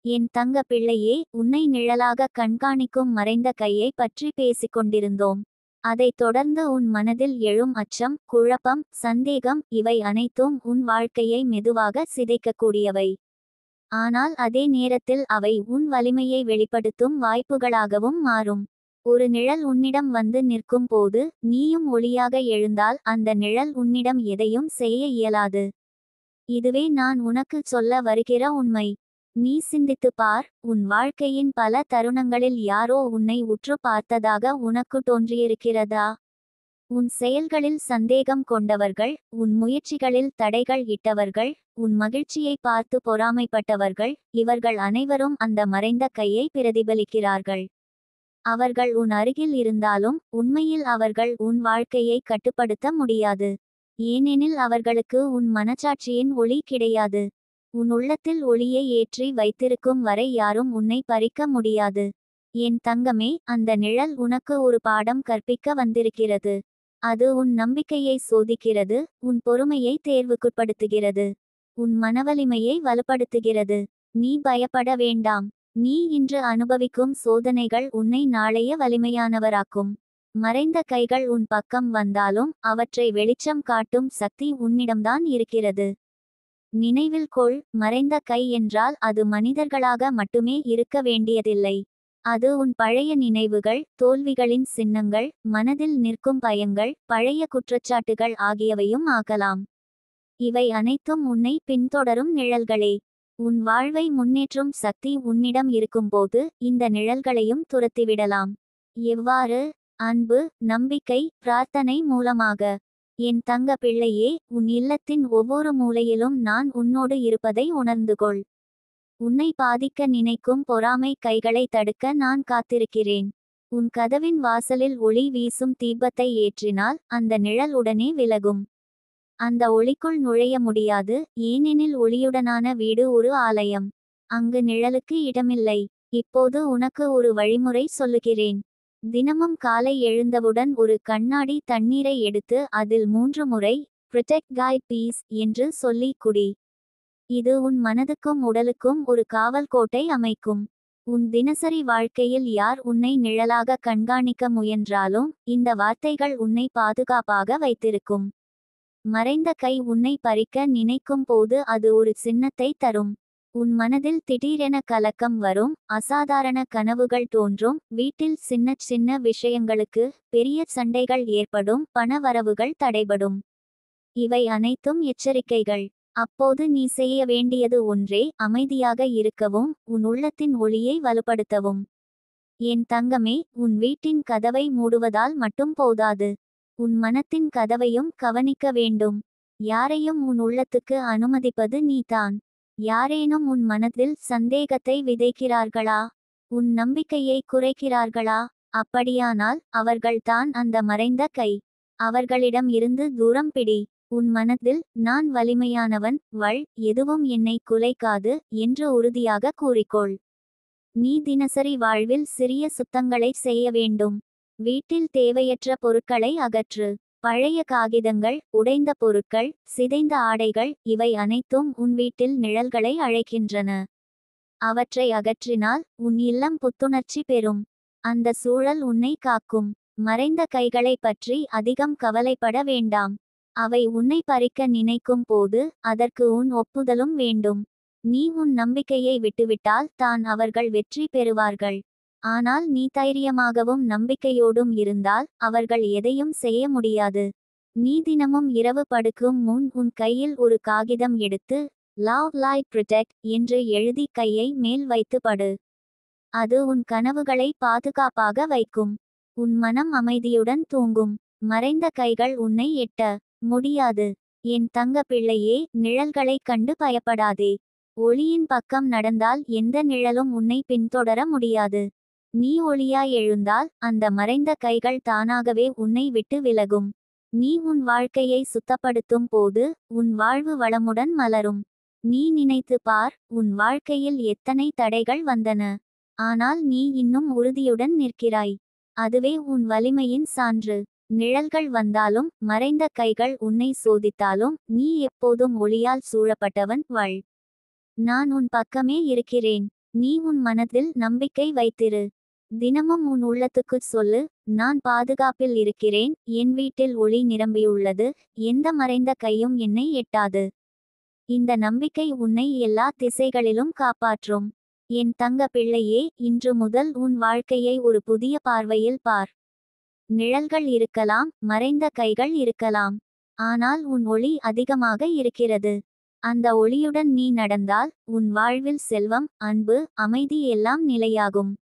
என் தங்க பிள்ளையே, உன்னை நிழலாக கண்காணிக்கும் மறைந்த கையை பற்றி பேசிக் கொண்டிருந்தோம். அதைத் தொடர்ந்து உன் மனதில் எழும் அச்சம், குழப்பம், சந்தேகம் இவை அனைத்தும் உன் வாழ்க்கையை மெதுவாக சிதைக்கக்கூடியவை. ஆனால் அதே நேரத்தில் அவை உன் வலிமையை வெளிப்படுத்தும் வாய்ப்புகளாகவும் மாறும். ஒரு நிழல் உன்னிடம் வந்து நிற்கும் போது நீயும் ஒளியாக எழுந்தால் அந்த நிழல் உன்னிடம் எதையும் செய்ய இயலாது. இதுவே நான் உனக்குச் சொல்ல வருகிற உண்மை. நீ சிந்தித்துப் பார், உன் வாழ்க்கையின் பல தருணங்களில் யாரோ உன்னை உற்று பார்த்ததாக உனக்கு தோன்றியிருக்கிறதா? உன் செயல்களில் சந்தேகம் கொண்டவர்கள், உன் முயற்சிகளில் தடைகள் இட்டவர்கள், உன் மகிழ்ச்சியை பார்த்து பொறாமைப்பட்டவர்கள், இவர்கள் அனைவரும் அந்த மறைந்த கையை பிரதிபலிக்கிறார்கள். அவர்கள் உன் அருகில் இருந்தாலும் உண்மையில் அவர்கள் உன் வாழ்க்கையை கட்டுப்படுத்த முடியாது. ஏனெனில் அவர்களுக்கு உன் மனச்சாட்சியின் ஒளி கிடையாது. உன் உள்ளத்தில் ஒளியை ஏற்றி வைத்திருக்கும் வரை யாரும் உன்னை பறிக்க முடியாது. என் தங்கமே, அந்த நிழல் உனக்கு ஒரு பாடம் கற்பிக்க வந்திருக்கிறது. அது உன் நம்பிக்கையை சோதிக்கிறது, உன் பொறுமையை தேர்வுக்குட்படுத்துகிறது, உன் மனவலிமையை வலுப்படுத்துகிறது. நீ பயப்பட வேண்டாம். நீ இன்று அனுபவிக்கும் சோதனைகள் உன்னை நாளைய வலிமையானவராக்கும். மறைந்த கைகள் உன் பக்கம் வந்தாலும் அவற்றை வெளிச்சம் காட்டும் சக்தி உன்னிடம்தான் இருக்கிறது. நினைவில் கொள், மறைந்த கை என்றால் அது மனிதர்களாக மட்டுமே இருக்க வேண்டியதில்லை. அது உன் பழைய நினைவுகள், தோல்விகளின் சின்னங்கள், மனதில் நிற்கும் பயங்கள், பழைய குற்றச்சாட்டுகள் ஆகியவையும் ஆகலாம். இவை அனைத்தும் உன்னை பின்தொடரும் நிழல்களே. உன் வாழ்வை முன்னேற்றும் சக்தி உன்னிடம் இருக்கும்போது இந்த நிழல்களையும் துரத்திவிடலாம். எவ்வாறு? அன்பு, நம்பிக்கை, பிரார்த்தனை மூலமாக. என் தங்க பிள்ளையே, உன் இல்லத்தின் ஒவ்வொரு மூலையிலும் நான் உன்னோடு இருப்பதை உணர்ந்துகொள். உன்னை பாதிக்க நினைக்கும் பொறாமை கைகளை தடுக்க நான் காத்திருக்கிறேன். உன் கதவின் வாசலில் ஒளி வீசும் தீபத்தை ஏற்றினால் அந்த நிழல் உடனே விலகும். அந்த ஒளிக்குள் நுழைய முடியாது, ஏனெனில் ஒளியுடனான வீடு ஒரு ஆலயம். அங்கு நிழலுக்கு இடமில்லை. இப்போது உனக்கு ஒரு வழிமுறை சொல்லுகிறேன். தினமும் காலை எழுந்தவுடன் ஒரு கண்ணாடி தண்ணீரை எடுத்து அதில் 3 முறை "ப்ரொடெக்ட் காய் பீஸ்" என்று சொல்லி குடி. இது உன் மனதுக்கும் உடலுக்கும் ஒரு காவல் கோட்டை அமைக்கும். உன் தினசரி வாழ்க்கையில் யார் உன்னை நிழலாக கண்காணிக்க முயன்றாலும் இந்த வார்த்தைகள் உன்னை பாதுகாப்பாக வைத்திருக்கும். மறைந்த கை உன்னை பறிக்க நினைக்கும் போது அது ஒரு சின்னத்தை தரும். உன் மனதில் திடீரென கலக்கம் வரும், அசாதாரண கனவுகள் தோன்றும், வீட்டில் சின்ன சின்ன விஷயங்களுக்கு பெரிய சண்டைகள் ஏற்படும், பண வரவுகள் தடைபடும். இவை அனைத்தும் எச்சரிக்கைகள். அப்போது நீ செய்ய வேண்டியது ஒன்றே, அமைதியாக இருக்கவும், உன் உள்ளத்தின் ஒளியை வலுப்படுத்தவும். என் தங்கமே, உன் வீட்டின் கதவை மூடுவதால் மட்டும் போதாது. உன் மனத்தின் கதவையும் கவனிக்க வேண்டும். யாரையும் உன் உள்ளத்துக்கு அனுமதிப்பது நீதான். யாரேனும் உன் மனதில் சந்தேகத்தை விதைக்கிறார்களா? உன் நம்பிக்கையை குறைக்கிறார்களா? அப்படியானால் அவர்கள்தான் அந்த மறைந்த கை. அவர்களிடம் இருந்து தூரம் பிடி. உன் மனதில் நான் வலிமையானவன், எதுவும் என்னை குலைக்காது என்று உறுதியாக கூறிக்கொள். நீ தினசரி வாழ்வில் சிறிய சுத்தங்களை செய்ய வேண்டும். வீட்டில் தேவையற்ற பொருட்களை அகற்று. பழைய காகிதங்கள், உடைந்த பொருட்கள், சிதைந்த ஆடைகள் இவை அனைத்தும் உன் வீட்டில் நிழல்களை அழைக்கின்றன. அவற்றை அகற்றினால் உன் இல்லம் புத்துணர்ச்சி பெறும். அந்த சூழல் உன்னை காக்கும். மறைந்த கைகளை பற்றி அதிகம் கவலைப்பட வேண்டாம். அவை உன்னை பறிக்க நினைக்கும் போது அதற்கு உன் ஒப்புதலும் வேண்டும். நீ உன் நம்பிக்கையை விட்டுவிட்டால் தான் அவர்கள் வெற்றி பெறுவார்கள். ஆனால் நீ தைரியமாகவும் நம்பிக்கையோடும் இருந்தால் அவர்கள் எதையும் செய்ய முடியாது. நீ தினமும் இரவு படுக்கும் முன் உன் கையில் ஒரு காகிதம் எடுத்து "லவ் லைட் ப்ரொடெக்ட்" என்று எழுதி கையை மேல் வைத்து படு. அது உன் கனவுகளை பாதுகாப்பாக வைக்கும். உன் மனம் அமைதியுடன் தூங்கும். மறைந்த கைகள் உன்னை எட்ட முடியாது. என் தங்க பிள்ளையே, நிழல்களை கண்டு பயப்படாதே. ஒளியின் பக்கம் நடந்தால் எந்த நிழலும் உன்னை பின்தொடர முடியாது. நீ ஒளியாய் எழுந்தால் அந்த மறைந்த கைகள் தானாகவே உன்னை விட்டு விலகும். நீ உன் வாழ்க்கையை சுத்தப்படுத்தும் போது உன் வாழ்வு வளமுடன் மலரும். நீ நினைத்து பார், உன் வாழ்க்கையில் எத்தனை தடைகள் வந்தன. ஆனால் நீ இன்னும் உறுதியுடன் நிற்கிறாய். அதுவே உன் வலிமையின் சான்று. நிழல்கள் வந்தாலும் மறைந்த கைகள் உன்னை சோதித்தாலும் நீ எப்போதும் ஒளியால் சூழப்பட்டவன். நான் உன் பக்கமே இருக்கிறேன். நீ உன் மனதில் நம்பிக்கை வைத்திரு. தினமும் உன் உள்ளத்துக்குச் சொல்லு, நான் பாதுகாப்பில் இருக்கிறேன், என் வீட்டில் ஒளி நிரம்பியுள்ளது, எந்த மறைந்த கையும் என்னை எட்டாது. இந்த நம்பிக்கை உன்னை எல்லா திசைகளிலும் காப்பாற்றும். என் தங்க பிள்ளையே, இன்று முதல் உன் வாழ்க்கையை ஒரு புதிய பார்வையில் பார். நிழல்கள் இருக்கலாம், மறைந்த கைகள் இருக்கலாம். ஆனால் உன் ஒளி அதிகமாக இருக்கிறது. அந்த ஒளியுடன் நீ நடந்தால் உன் வாழ்வில் செல்வம், அன்பு, அமைதி எல்லாம் நிலையாகும்.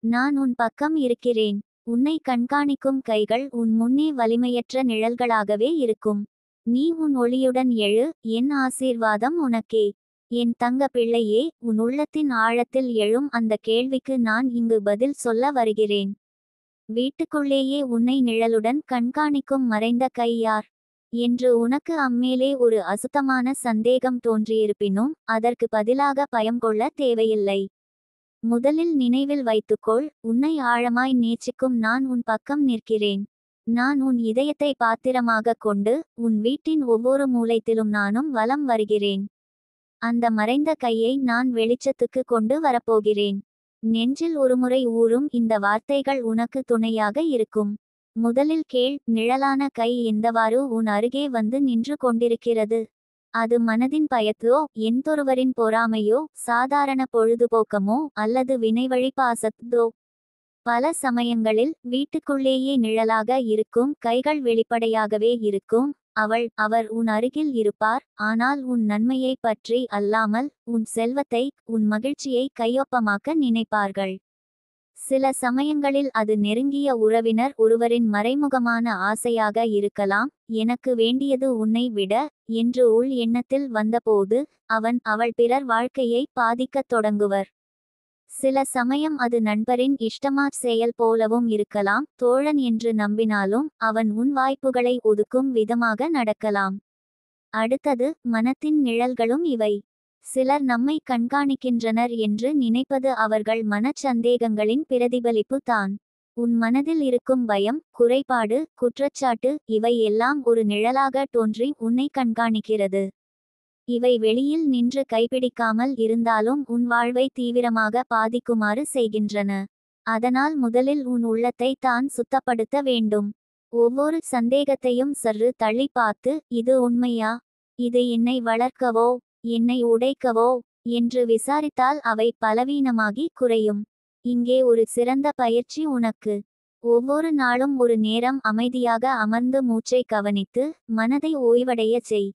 நான் உன் பக்கம் இருக்கிறேன். உன்னை கண்காணிக்கும் கைகள் உன் முன்னே வலிமையற்ற நிழல்களாகவே இருக்கும். நீ உன் ஒளியுடன் எழு, என் ஆசீர்வாதம் உனக்கே. என் தங்க பிள்ளையே, உன் உள்ளத்தின் ஆழத்தில் எழும் அந்த கேள்விக்கு நான் இங்கு பதில் சொல்ல வருகிறேன். வீட்டுக்குள்ளேயே உன்னை நிழலுடன் கண்காணிக்கும் மறைந்த கை யார் என்று உனக்கு அம்மேலே ஒரு அசுத்தமான சந்தேகம் தோன்றியிருப்பினும் அதற்கு பதிலாக பயம் கொள்ள தேவையில்லை. முதலில் நினைவில் வைத்துக்கொள், உன்னை ஆழமாய் நேசிக்கும் நான் உன் பக்கம் நிற்கிறேன். நான் உன் இதயத்தை பாத்திரமாக கொண்டு உன் வீட்டின் ஒவ்வொரு மூலைத்திலும் நானும் வலம் வருகிறேன். அந்த மறைந்த கையை நான் வெளிச்சத்துக்கு கொண்டு வரப்போகிறேன். நெஞ்சில் ஒருமுறை ஊறும் இந்த வார்த்தைகள் உனக்கு துணையாக இருக்கும். முதலில் கேள், நிழலான கை எந்தவாறு உன் அருகே வந்து நின்று கொண்டிருக்கிறது. அது மனதின் பயத்தோ, எந்தொருவரின் பொறாமையோ, சாதாரண பொழுதுபோக்கமோ அல்லது வினைவழி பாசத்தோ? பல சமயங்களில் வீட்டுக்குள்ளேயே நிழலாக இருக்கும் கைகள் வெளிப்படையாகவே இருக்கும். அவர் உன் அருகில் இருப்பார், ஆனால் உன் நன்மையை பற்றி அல்லாமல் உன் செல்வத்தை, உன் மகிழ்ச்சியை கையொப்பமாக்க நினைப்பார்கள். சில சமயங்களில் அது நெருங்கிய உறவினர் ஒருவரின் மறைமுகமான ஆசையாக இருக்கலாம். எனக்கு வேண்டியது உன்னை விட என்று உள் எண்ணத்தில் வந்தபோது அவள் பிறர் வாழ்க்கையை பாதிக்கத் தொடங்குவர். சில சமயம் அது நண்பரின் இஷ்டமா செயல் போலவும் இருக்கலாம். தோழன் என்று நம்பினாலும் அவன் உன் வாய்ப்புகளை ஒதுக்கும் விதமாக நடக்கலாம். அடுத்தது, மனத்தின் நிழல்களும் இவை. சிலர் நம்மை கண்காணிக்கின்றனர் என்று நினைப்பது அவர்கள் மனச்சந்தேகங்களின் பிரதிபலிப்பு தான். உன் மனதில் இருக்கும் பயம், குறைபாடு, குற்றச்சாட்டு இவை எல்லாம் ஒரு நிழலாக தோன்றி உன்னை கண்காணிக்கிறது. இவை வெளியில் நின்று கைப்பிடிக்காமல் இருந்தாலும் உன் வாழ்வை தீவிரமாக பாதிக்குமாறு செய்கின்றன. அதனால் முதலில் உன் உள்ளத்தை தான் சுத்தப்படுத்த வேண்டும். ஒவ்வொரு சந்தேகத்தையும் சற்று தள்ளி பார்த்து, இது உண்மையா? இது என்னை வளர்க்கவோ என்னை உடைக்கவோ என்று விசாரித்தால் அவை பலவீனமாகி குறையும். இங்கே ஒரு சிறந்த பயிற்சி உனக்கு. ஒவ்வொரு நாளும் ஒரு நேரம் அமைதியாக அமர்ந்து மூச்சை கவனித்து மனதை ஓய்வடைய செய்.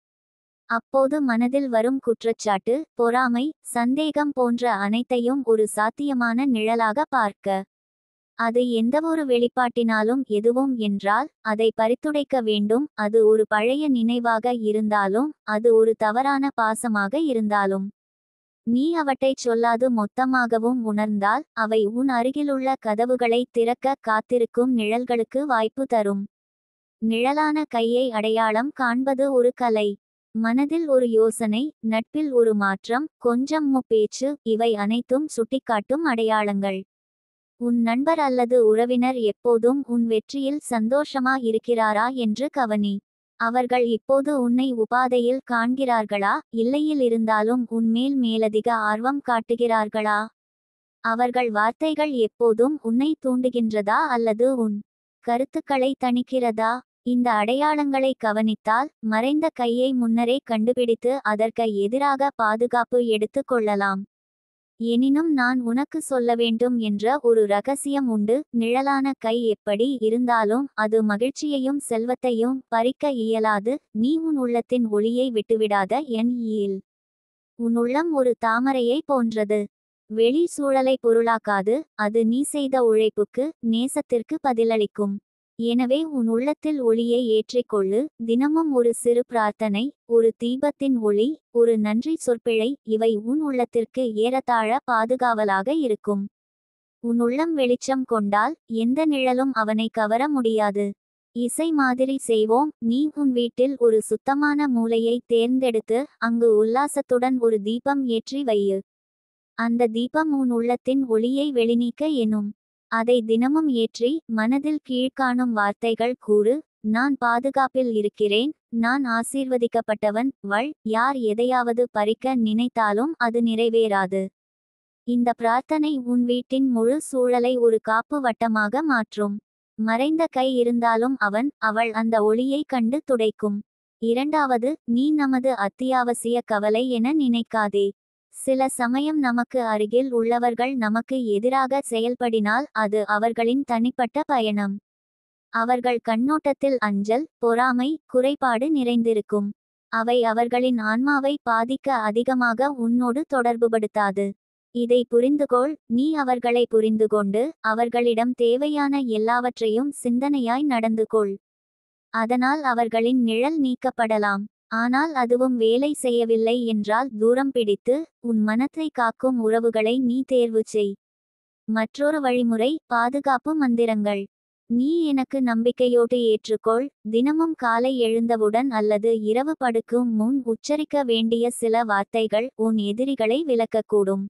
அப்போது மனதில் வரும் குற்றச்சாட்டு, பொறாமை, சந்தேகம் போன்ற அனைத்தையும் ஒரு சாத்தியமான நிழலாக பார்க்க. அது எந்தவொரு வெளிப்பாட்டினாலும் எதுவும் என்றால் அதை பறித்துடைக்க வேண்டும். அது ஒரு பழைய நினைவாக இருந்தாலும், அது ஒரு தவறான பாசமாக இருந்தாலும். நீ அவற்றைச் சொல்லாது மொத்தமாகவும் உணர்ந்தால் அவை உன் அருகிலுள்ள கதவுகளை திறக்க காத்திருக்கும் நிழல்களுக்கு வாய்ப்பு தரும். நிழலான கையை அடையாளம் காண்பது ஒரு கலை. மனதில் ஒரு யோசனை, நட்பில் ஒரு மாற்றம், கொஞ்சம் பேச்சு, இவை அனைத்தும் சுட்டிக்காட்டும் அடையாளங்கள். உன் நண்பர் அல்லது உறவினர் எப்போதும் உன் வெற்றியில் சந்தோஷமா இருக்கிறாரா என்று கவனி. அவர்கள் இப்போது உன்னை உபாதையில் காண்கிறார்களா, இல்லையில் இருந்தாலும் உன்மேல் மேலதிக ஆர்வம் காட்டுகிறார்களா? அவர்கள் வார்த்தைகள் எப்போதும் உன்னை தூண்டுகின்றதா அல்லது உன் கருத்துக்களை தணிக்கிறதா? இந்த அடையாளங்களை கவனித்தால் மறைந்த கையை முன்னரே கண்டுபிடித்து அதற்கு எதிராக பாதுகாப்பு எடுத்து கொள்ளலாம். எனினும் நான் உனக்கு சொல்ல வேண்டும் என்ற ஒரு ரகசியம் உண்டு. நிழலான கை எப்படி இருந்தாலும் அது மகிழ்ச்சியையும் செல்வத்தையும் பறிக்க இயலாது. நீ உன் உள்ளத்தின் ஒளியை விட்டுவிடாத என் ஈல். உன் உள்ளம் ஒரு தாமரையை போன்றது. வெளி சூழலை பொருளாக்காது. அது நீ செய்த உழைப்புக்கு, நேசத்திற்கு பதிலளிக்கும். எனவே உன் உள்ளத்தில் ஒளியை ஏற்றிக்கொள்ளு. தினமும் ஒரு சிறு பிரார்த்தனை, ஒரு தீபத்தின் ஒளி, ஒரு நன்றி சொற்பிழை, இவை உன் உள்ளத்திற்கு ஏறத்தாழ பாதுகாவலாக இருக்கும். உன் உள்ளம் வெளிச்சம் கொண்டால் எந்த நிழலும் அவனை கவர முடியாது. இசை மாதிரி செய்வோம். நீ உன் வீட்டில் ஒரு சுத்தமான மூலையை தேர்ந்தெடுத்து அங்கு உல்லாசத்துடன் ஒரு தீபம் ஏற்றி வையு. அந்த தீபம் உன் உள்ளத்தின் ஒளியை வெளிநீக்க எனும். அதை தினமும் ஏற்றி மனதில் கீழ்காணும் வார்த்தைகள் கூறு. நான் பாதுகாப்பில் இருக்கிறேன், நான் ஆசீர்வதிக்கப்பட்டவன். யார் எதையாவது பறிக்க நினைத்தாலும் அது நிறைவேறாது. இந்த பிரார்த்தனை உன் வீட்டின் முழு சூழலை ஒரு காப்பு வட்டமாக மாற்றும். மறைந்த கை இருந்தாலும் அவள் அந்த ஒளியை கண்டு துடைக்கும். இரண்டாவது, நீ நமது அத்தியாவசிய கவலை என நினைக்காதே. சில சமயம் நமக்கு அருகில் உள்ளவர்கள் நமக்கு எதிராக செயல்படினால் அது அவர்களின் தனிப்பட்ட பயணம். அவர்கள் கண்ணோட்டத்தில் அஞ்சல், பொறாமை, குறைபாடு நிறைந்திருக்கும். அவை அவர்களின் ஆன்மாவை பாதிக்க அதிகமாக உன்னோடு தொடர்புபடுத்தாது. இதை புரிந்துகொள். நீ அவர்களை புரிந்துகொண்டு அவர்களிடம் தேவையான எல்லாவற்றையும் சிந்தனையாய் நடந்து கொள். அதனால் அவர்களின் நிழல் நீக்கப்படலாம். ஆனால் அதுவும் வேலை செய்யவில்லை என்றால் தூரம் பிடித்து உன் மனத்தை காக்கும் உறவுகளை நீ தேர்வு செய். மற்றொரு வழிமுறை, பாதுகாப்பு மந்திரங்கள். நீ எனக்கு நம்பிக்கையோடு ஏற்றுக்கொள். தினமும் காலை எழுந்தவுடன் அல்லது இரவு படுக்கும் முன் உச்சரிக்க வேண்டிய சில வார்த்தைகள் உன் எதிரிகளை விலக்கக்கூடும்.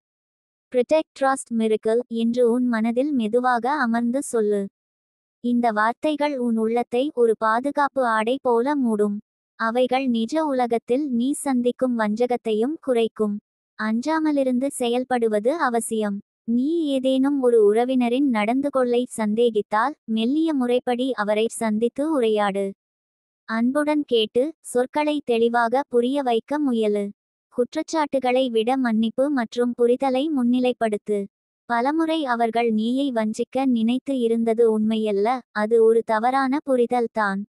ப்ரொடெக்ட், ட்ரஸ்ட், மிராக்கிள் என்று உன் மனதில் மெதுவாக அமர்ந்து சொல்லு. இந்த வார்த்தைகள் உன் உள்ளத்தை ஒரு பாதுகாப்பு ஆடை போல மூடும். அவைகள் நிஜ உலகத்தில் நீ சந்திக்கும் வஞ்சகத்தையும் குறைக்கும். அஞ்சாமலிருந்து செயல்படுவது அவசியம். நீ ஏதேனும் ஒரு உறவினரின் நடந்துகொள்ளை சந்தேகித்தால் மெல்லிய முறைப்படி அவரை சந்தித்து உரையாடு. அன்புடன் கேட்டு சொற்களை தெளிவாக புரிய வைக்க முயலு. குற்றச்சாட்டுகளை விட மன்னிப்பு மற்றும் புரிதலை முன்னிலைப்படுத்து. பலமுறை அவர்கள் நீயை வஞ்சிக்க நினைத்து இருந்தது உண்மையல்ல, அது ஒரு தவறான புரிதல்தான்.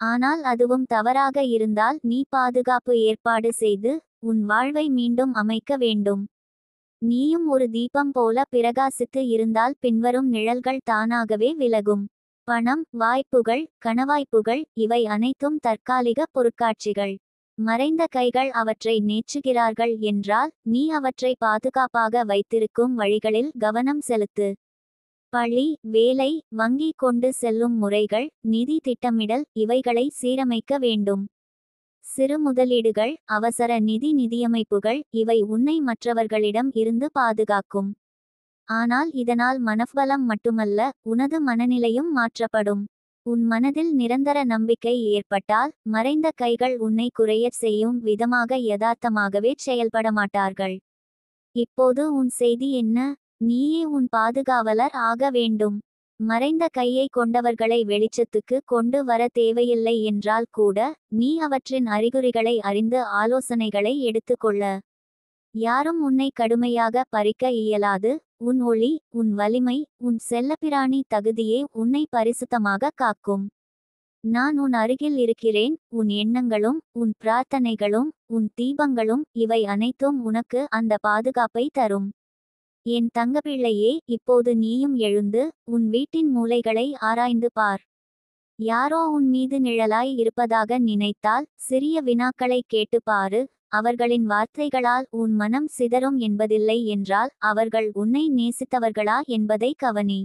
ஆனால் அதுவும் தவறாக இருந்தால் நீ பாதுகாப்பு ஏற்பாடு செய்து உன் வாழ்வை மீண்டும் அமைக்க வேண்டும். நீயும் ஒரு தீபம் போல பிரகாசித்து இருந்தால் பின்வரும் நிழல்கள் தானாகவே விலகும். பணம், வாய்ப்புகள், கனவாய்ப்புகள் இவை அனைத்தும் தற்காலிக பொருட்காட்சிகள். மறைந்த கைகள் அவற்றை நேற்றுகிறார்கள் என்றால் நீ அவற்றை பாதுகாப்பாக வைத்திருக்கும் வழிகளில் கவனம் செலுத்து. பள்ளி, வேலை, வங்கி கொண்டு செல்லும் முறைகள், நிதி திட்டமிடல் இவைகளை சீரமைக்க வேண்டும். சிறு முதலீடுகள், அவசர நிதியமைப்புகள் இவை உன்னை மற்றவர்களிடம் இருந்து பாதுகாக்கும். ஆனால் இதனால் மனப்பலம் மட்டுமல்ல, உனது மனநிலையும் மாற்றப்படும். உன் மனதில் நிரந்தர நம்பிக்கை ஏற்பட்டால் மறைந்த கைகள் உன்னை குறையச் செய்யும் விதமாக யதார்த்தமாகவே செயல்பட மாட்டார்கள். இப்போது உன் செய்தி என்ன? நீயே உன் பாதுகாவலர் ஆக வேண்டும். மறைந்த கையை கொண்டவர்களை வெளிச்சத்துக்கு கொண்டு வர தேவையில்லை என்றால் கூட நீ அவற்றின் அறிகுறிகளை அறிந்து ஆலோசனைகளை எடுத்துக்கொள்ள. யாரும் உன்னை கடுமையாக பறிக்க இயலாது. உன் ஒளி, உன் வலிமை, உன் செல்லப்பிராணி தகுதியே உன்னை பரிசுத்தமாக காக்கும். நான் உன் அருகில் இருக்கிறேன். உன் எண்ணங்களும் உன் பிரார்த்தனைகளும் உன் தீபங்களும் இவை அனைத்தும் உனக்கு அந்த பாதுகாப்பை தரும். என் தங்கப்பிள்ளையே, இப்போது நீயும் எழுந்து உன் வீட்டின் மூலைகளை ஆராய்ந்து பார். யாரோ உன் மீது நிழலாய் இருப்பதாக நினைத்தால் சிறிய வினாக்களை கேட்டு பாரு. அவர்களின் வார்த்தைகளால் உன் மனம் சிதறும் என்பதில்லை என்றால் அவர்கள் உன்னை நேசித்தவர்களா என்பதை கவனி.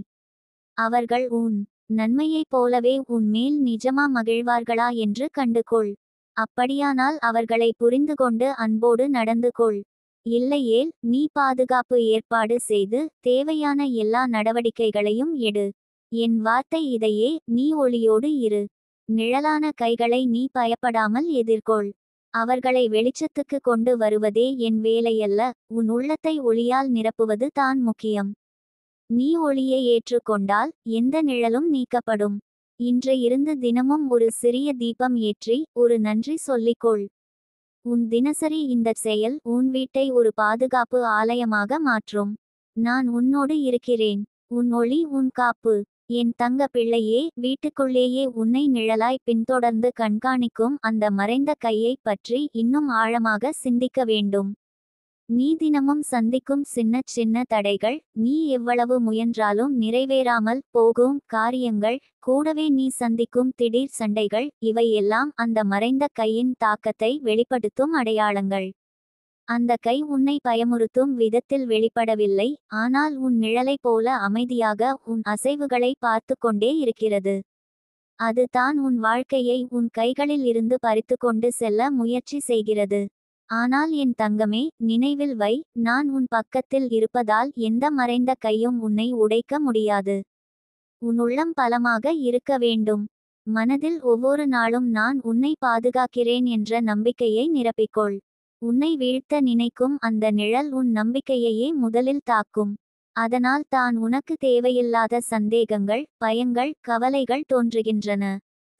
அவர்கள் உன் நன்மையைப் போலவே உன் மேல் நிஜமா மகிழ்வார்களா என்று கண்டுகொள். அப்படியானால் அவர்களை புரிந்துகொண்டு அன்போடு நடந்து கொள். இல்லையேல் நீ பாதுகாப்பு ஏற்பாடு செய்து தேவையான எல்லா நடவடிக்கைகளையும் எடு. என் வார்த்தை இதையே, நீ ஒளியோடு இரு. நிழலான கைகளை நீ பயப்படாமல் எதிர்கொள். அவர்களை வெளிச்சத்துக்கு கொண்டு வருவதே என் வேலையல்ல, உன் உள்ளத்தை ஒளியால் நிரப்புவது தான் முக்கியம். நீ ஒளியை ஏற்றுக்கொண்டால் எந்த நிழலும் நீக்கப்படும். இன்று இருந்து தினமும் ஒரு சிறிய தீபம் ஏற்றி ஒரு நன்றி சொல்லிக்கொள். உன் தினசரி இந்த செயல் உன் வீட்டை ஒரு பாதுகாப்பு ஆலயமாக மாற்றும். நான் உன்னோடு இருக்கிறேன். உன் ஒளி உன் காப்பு. என் தங்க பிள்ளையே, வீட்டுக்குள்ளேயே உன்னை நிழலாய் பின்தொடர்ந்து கண்காணிக்கும் அந்த மறைந்த கையை பற்றி இன்னும் ஆழமாக சிந்திக்க வேண்டும். நீ தினமும் சந்திக்கும் சின்ன சின்ன தடைகள், நீ எவ்வளவு முயன்றாலும் நிறைவேறாமல் போகும் காரியங்கள், கூடவே நீ சந்திக்கும் திடீர் சண்டைகள் இவை எல்லாம் அந்த மறைந்த கையின் தாக்கத்தை வெளிப்படுத்தும் அடையாளங்கள். அந்த கை உன்னை பயமுறுத்தும் விதத்தில் வெளிப்படவில்லை, ஆனால் உன் நிழலை போல அமைதியாக உன் அசைவுகளை பார்த்து கொண்டே இருக்கிறது. அது தான் உன் வாழ்க்கையை உன் கைகளில் இருந்து பறித்து கொண்டு செல்ல முயற்சி செய்கிறது. ஆனால் என் தங்கமே, நினைவில் வை, நான் உன் பக்கத்தில் இருப்பதால் எந்த மறைந்த கையும் உன்னை உடைக்க முடியாது. உன் உள்ளம் பலமாக இருக்க வேண்டும். மனதில் ஒவ்வொரு நாளும் நான் உன்னை பாதுகாக்கிறேன் என்ற நம்பிக்கையை நிரப்பிக்கொள். உன்னை வீழ்த்த நினைக்கும் அந்த நிழல் உன் நம்பிக்கையையே முதலில் தாக்கும். அதனால் தான் உனக்கு தேவையில்லாத சந்தேகங்கள், பயங்கள், கவலைகள் தோன்றுகின்றன.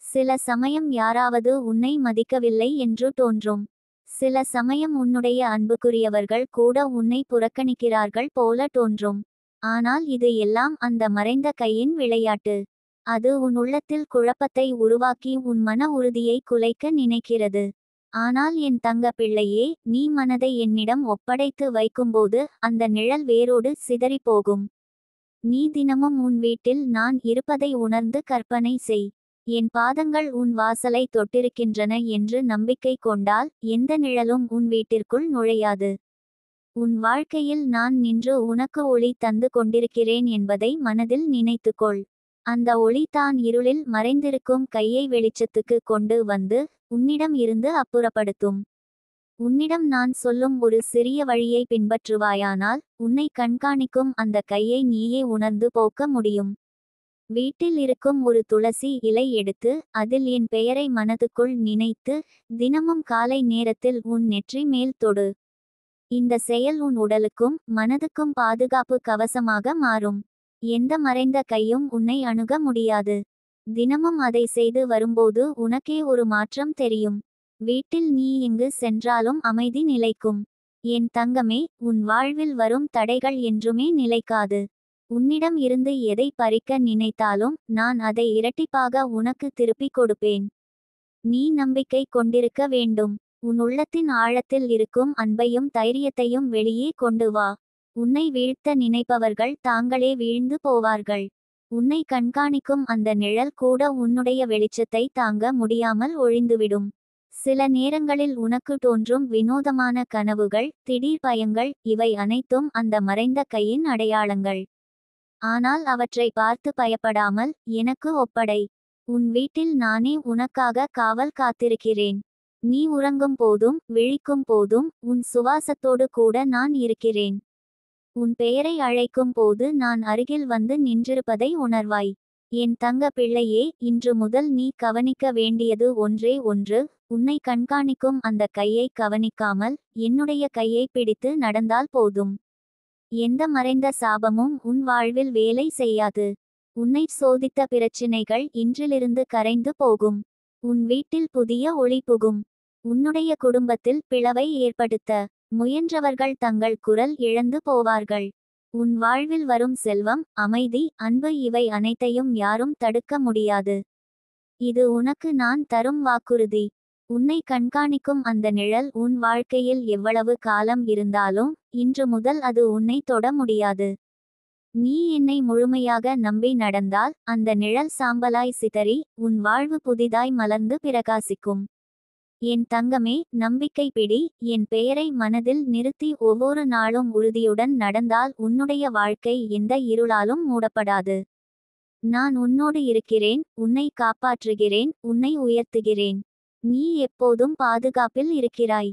சில சமயம் யாராவது உன்னை மதிக்கவில்லை என்று தோன்றும். சில சமயம் உன்னுடைய அன்புக்குரியவர்கள் கூட உன்னை புறக்கணிக்கிறார்கள் போல தோன்றும். ஆனால் இது எல்லாம் அந்த மறைந்த கையின் விளையாட்டு. அது உன் உள்ளத்தில் குழப்பத்தை உருவாக்கி உன் மன உறுதியை குலைக்க நினைக்கிறது. ஆனால் என் தங்க பிள்ளையே, நீ மனதை என்னிடம் ஒப்படைத்து வைக்கும்போது அந்த நிழல் வேரோடு சிதறிப்போகும். நீ தினமும் உன் வீட்டில் நான் இருப்பதை உணர்ந்து கற்பனை செய். என் பாதங்கள் உன் வாசலை தொட்டிருக்கின்றன என்று நம்பிக்கை கொண்டால் எந்த நிழலும் உன் வீட்டிற்குள் நுழையாது. உன் வாழ்க்கையில் நான் நின்று உனக்கு ஒளி தந்து கொண்டிருக்கிறேன் என்பதை மனதில் நினைத்துக்கொள். அந்த ஒளி தான் இருளில் மறைந்திருக்கும் கையை வெளிச்சத்துக்கு கொண்டு வந்து உன்னிடம் இருந்து அப்புறப்படுத்தும். உன்னிடம் நான் சொல்லும் ஒரு சிறிய வழியை பின்பற்றுவாயானால் உன்னை கண்காணிக்கும் அந்த கையை நீயே உணர்ந்து போக்க முடியும். வீட்டில் இருக்கும் ஒரு துளசி இலை எடுத்து அதில் என் பெயரை மனதுக்குள் நினைத்து தினமும் காலை நேரத்தில் உன் நெற்றி மேல் தொடு. இந்த செயல் உன் உடலுக்கும் மனதுக்கும் பாதுகாப்பு கவசமாக மாறும். எந்த மறைந்த கையும் உன்னை அணுக முடியாது. தினமும் அதை செய்து வரும்போது உனக்கே ஒரு மாற்றம் தெரியும். வீட்டில் நீ எங்கு சென்றாலும் அமைதி நிலைக்கும். என் தங்கமே, உன் வாழ்வில் வரும் தடைகள் என்றுமே நிலைக்காது. உன்னிடம் இருந்து எதை பறிக்க நினைத்தாலும் நான் அதை இரட்டிப்பாக உனக்கு திருப்பிக் கொடுப்பேன். நீ நம்பிக்கை கொண்டிருக்க வேண்டும். உன் உள்ளத்தின் ஆழத்தில் இருக்கும் அன்பையும் தைரியத்தையும் வெளியே கொண்டு வா. உன்னை வீழ்த்த நினைப்பவர்கள் தாங்களே வீழ்ந்து போவார்கள். உன்னை கண்காணிக்கும் அந்த நிழல் கூட உன்னுடைய வெளிச்சத்தை தாங்க முடியாமல் ஒழிந்துவிடும். சில நேரங்களில் உனக்கு தோன்றும் வினோதமான கனவுகள், திடீர் பயங்கள், இவை அனைத்தும் அந்த மறைந்த கையின் அடையாளங்கள். ஆனால் அவற்றை பார்த்து பயப்படாமல் எனக்கு ஒப்படை. உன் வீட்டில் நானே உனக்காக காவல் காத்திருக்கிறேன். நீ உறங்கும் போதும் விழிக்கும் போதும் உன் சுவாசத்தோடு கூட நான் இருக்கிறேன். உன் பெயரை அழைக்கும் போது நான் அருகில் வந்து நின்றிருப்பதை உணர்வாய். என் தங்க பிள்ளையே, இன்று முதல் நீ கவனிக்க வேண்டியது ஒன்றே ஒன்று. உன்னை கண்காணிக்கும் அந்த கையை கவனிக்காமல் என்னுடைய கையை பிடித்து நடந்தால் போதும். எந்த மறைந்த சாபமும் உன் வாழ்வில் வேலை செய்யாது. உன்னை சோதித்த பிரச்சினைகள் இன்றிலிருந்து கரைந்து போகும். உன் வீட்டில் புதிய ஒளி புகும். உன்னுடைய குடும்பத்தில் பிளவை ஏற்படுத்த முயன்றவர்கள் தங்கள் குரல் இழந்து போவார்கள். உன் வாழ்வில் வரும் செல்வம், அமைதி, அன்பு இவை அனைத்தையும் யாரும் தடுக்க முடியாது. இது உனக்கு நான் தரும் வாக்குறுதி. உன்னை கண்காணிக்கும் அந்த நிழல் உன் வாழ்க்கையில் எவ்வளவு காலம் இருந்தாலும் இன்று முதல் அது உன்னை தொட முடியாது. நீ என்னை முழுமையாக நம்பி நடந்தால் அந்த நிழல் சாம்பலாய் சிதறி உன் வாழ்வு புதிதாய் மலர்ந்து பிரகாசிக்கும். என் தங்கமே, நம்பிக்கை பிடி. என் பெயரை மனதில் நிறுத்தி ஒவ்வொரு நாளும் உறுதியுடன் நடந்தால் உன்னுடைய வாழ்க்கை எந்த இருளாலும் மூடப்படாது. நான் உன்னோடு இருக்கிறேன், உன்னை காப்பாற்றுகிறேன், உன்னை உயர்த்துகிறேன். நீ எப்போதும் பாதுகாப்பில் இருக்கிறாய்.